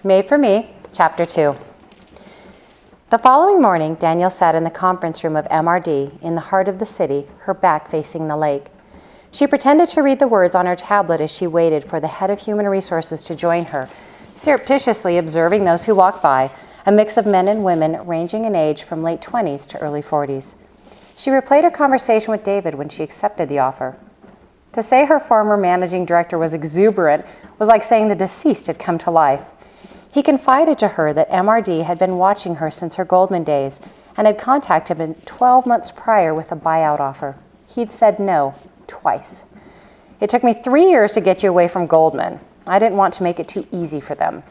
Made for Me, Chapter 2. The following morning, Danielle sat in the conference room of MRD in the heart of the city, her back facing the lake. She pretended to read the words on her tablet as she waited for the head of human resources to join her, surreptitiously observing those who walked by, a mix of men and women ranging in age from late 20s to early 40s. She replayed her conversation with David when she accepted the offer. To say her former managing director was exuberant was like saying the deceased had come to life. He confided to her that MRD had been watching her since her Goldman days and had contacted him 12 months prior with a buyout offer. He'd said no twice. It took me 3 years to get you away from Goldman. I didn't want to make it too easy for them.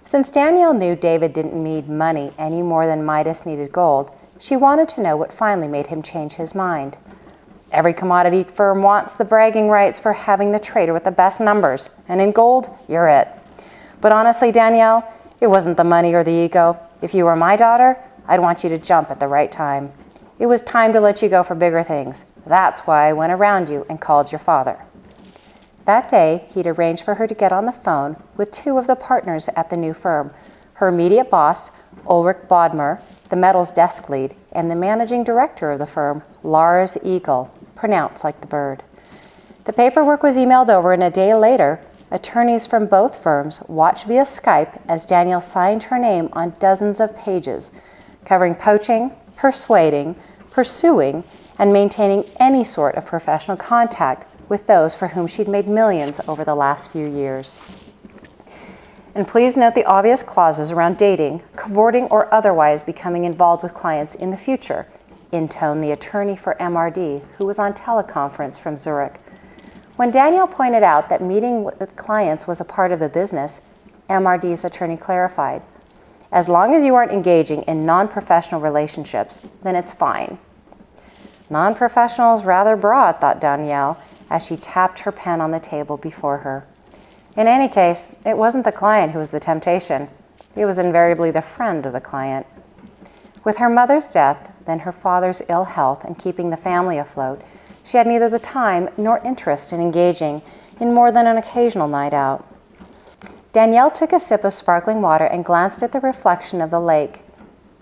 Since Danielle knew David didn't need money any more than Midas needed gold, she wanted to know what finally made him change his mind. Every commodity firm wants the bragging rights for having the trader with the best numbers, and in gold, you're it. But honestly, Danielle, it wasn't the money or the ego. If you were my daughter, I'd want you to jump at the right time. It was time to let you go for bigger things. That's why I went around you and called your father. That day, he'd arranged for her to get on the phone with two of the partners at the new firm, her immediate boss, Ulrich Bodmer, the metals desk lead, and the managing director of the firm, Lars Eagle, pronounced like the bird. The paperwork was emailed over, and a day later, attorneys from both firms watched via Skype as Danielle signed her name on dozens of pages, covering poaching, persuading, pursuing, and maintaining any sort of professional contact with those for whom she'd made millions over the last few years. And please note the obvious clauses around dating, cavorting, or otherwise becoming involved with clients in the future, intoned the attorney for MRD, who was on teleconference from Zurich. When Danielle pointed out that meeting with clients was a part of the business, MRD's attorney clarified, as long as you aren't engaging in non-professional relationships, then it's fine. Non-professional is rather broad, thought Danielle, as she tapped her pen on the table before her. In any case, it wasn't the client who was the temptation. It was invariably the friend of the client. With her mother's death, then her father's ill health, and keeping the family afloat, she had neither the time nor interest in engaging in more than an occasional night out. Danielle took a sip of sparkling water and glanced at the reflection of the lake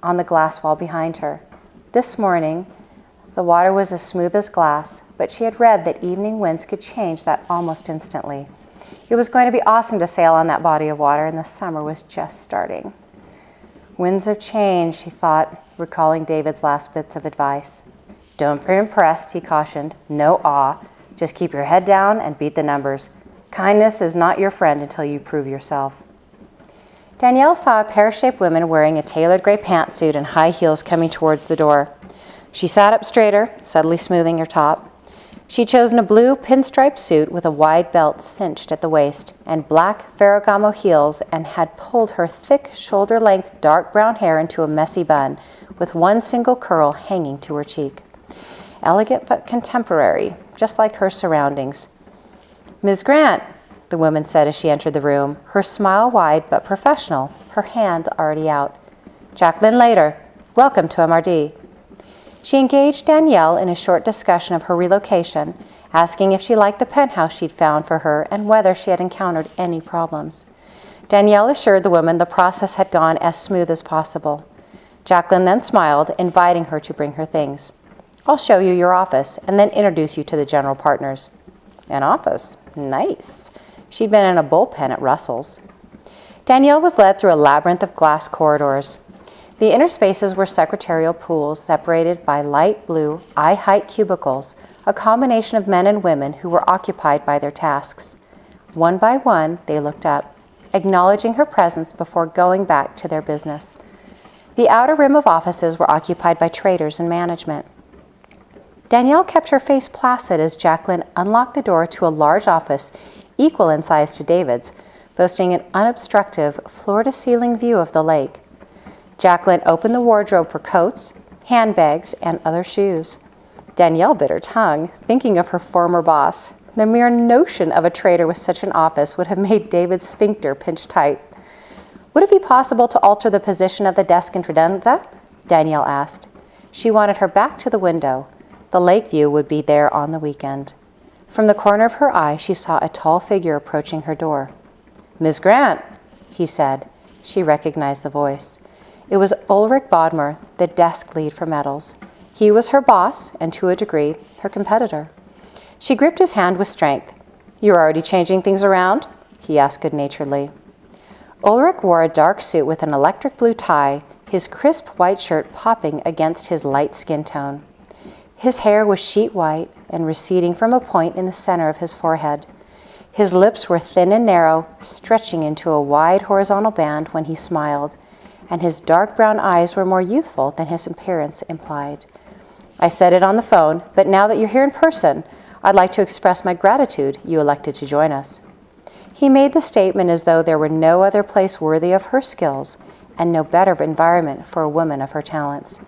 on the glass wall behind her. This morning, the water was as smooth as glass, but she had read that evening winds could change that almost instantly. It was going to be awesome to sail on that body of water, and the summer was just starting. Winds of change, she thought, recalling David's last bits of advice. Don't be impressed, he cautioned. No awe. Just keep your head down and beat the numbers. Kindness is not your friend until you prove yourself. Danielle saw a pear-shaped woman wearing a tailored gray pantsuit and high heels coming towards the door. She sat up straighter, subtly smoothing her top. She'd chosen a blue pinstripe suit with a wide belt cinched at the waist and black Ferragamo heels, and had pulled her thick, shoulder-length, dark brown hair into a messy bun with one single curl hanging to her cheek. Elegant but contemporary, just like her surroundings. "Ms. Grant," the woman said as she entered the room, her smile wide but professional, her hand already out. "Jacqueline Later. Welcome to MRD." She engaged Danielle in a short discussion of her relocation, asking if she liked the penthouse she'd found for her and whether she had encountered any problems. Danielle assured the woman the process had gone as smooth as possible. Jacqueline then smiled, inviting her to bring her things. "I'll show you your office and then introduce you to the general partners." An office? Nice. She'd been in a bullpen at Russell's. Danielle was led through a labyrinth of glass corridors. The inner spaces were secretarial pools separated by light blue, eye-height cubicles, a combination of men and women who were occupied by their tasks. One by one, they looked up, acknowledging her presence before going back to their business. The outer rim of offices were occupied by traders and management. Danielle kept her face placid as Jacqueline unlocked the door to a large office equal in size to David's, boasting an unobstructed, floor-to-ceiling view of the lake. Jacqueline opened the wardrobe for coats, handbags, and other shoes. Danielle bit her tongue, thinking of her former boss. The mere notion of a trader with such an office would have made David's sphincter pinch tight. "Would it be possible to alter the position of the desk in credenza?" Danielle asked. She wanted her back to the window. The lake view would be there on the weekend. From the corner of her eye, she saw a tall figure approaching her door. "Miss Grant," he said, She recognized the voice. It was Ulrich Bodmer, the desk lead for metals. He was her boss, and to a degree, her competitor. She gripped his hand with strength. "You're already changing things around?" he asked good-naturedly. Ulrich wore a dark suit with an electric blue tie, his crisp white shirt popping against his light skin tone. His hair was sheet white and receding from a point in the center of his forehead. His lips were thin and narrow, stretching into a wide horizontal band when he smiled, and his dark brown eyes were more youthful than his appearance implied. "I said it on the phone, but now that you're here in person, I'd like to express my gratitude you elected to join us." He made the statement as though there were no other place worthy of her skills and no better environment for a woman of her talents.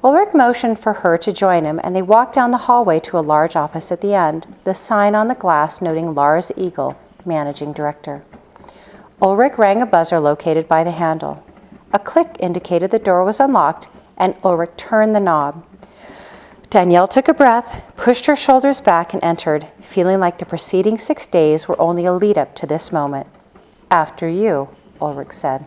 Ulrich motioned for her to join him, and they walked down the hallway to a large office at the end, the sign on the glass noting Lars Eagle, Managing Director. Ulrich rang a buzzer located by the handle. A click indicated the door was unlocked, and Ulrich turned the knob. Danielle took a breath, pushed her shoulders back, and entered, feeling like the preceding 6 days were only a lead-up to this moment. "After you," Ulrich said.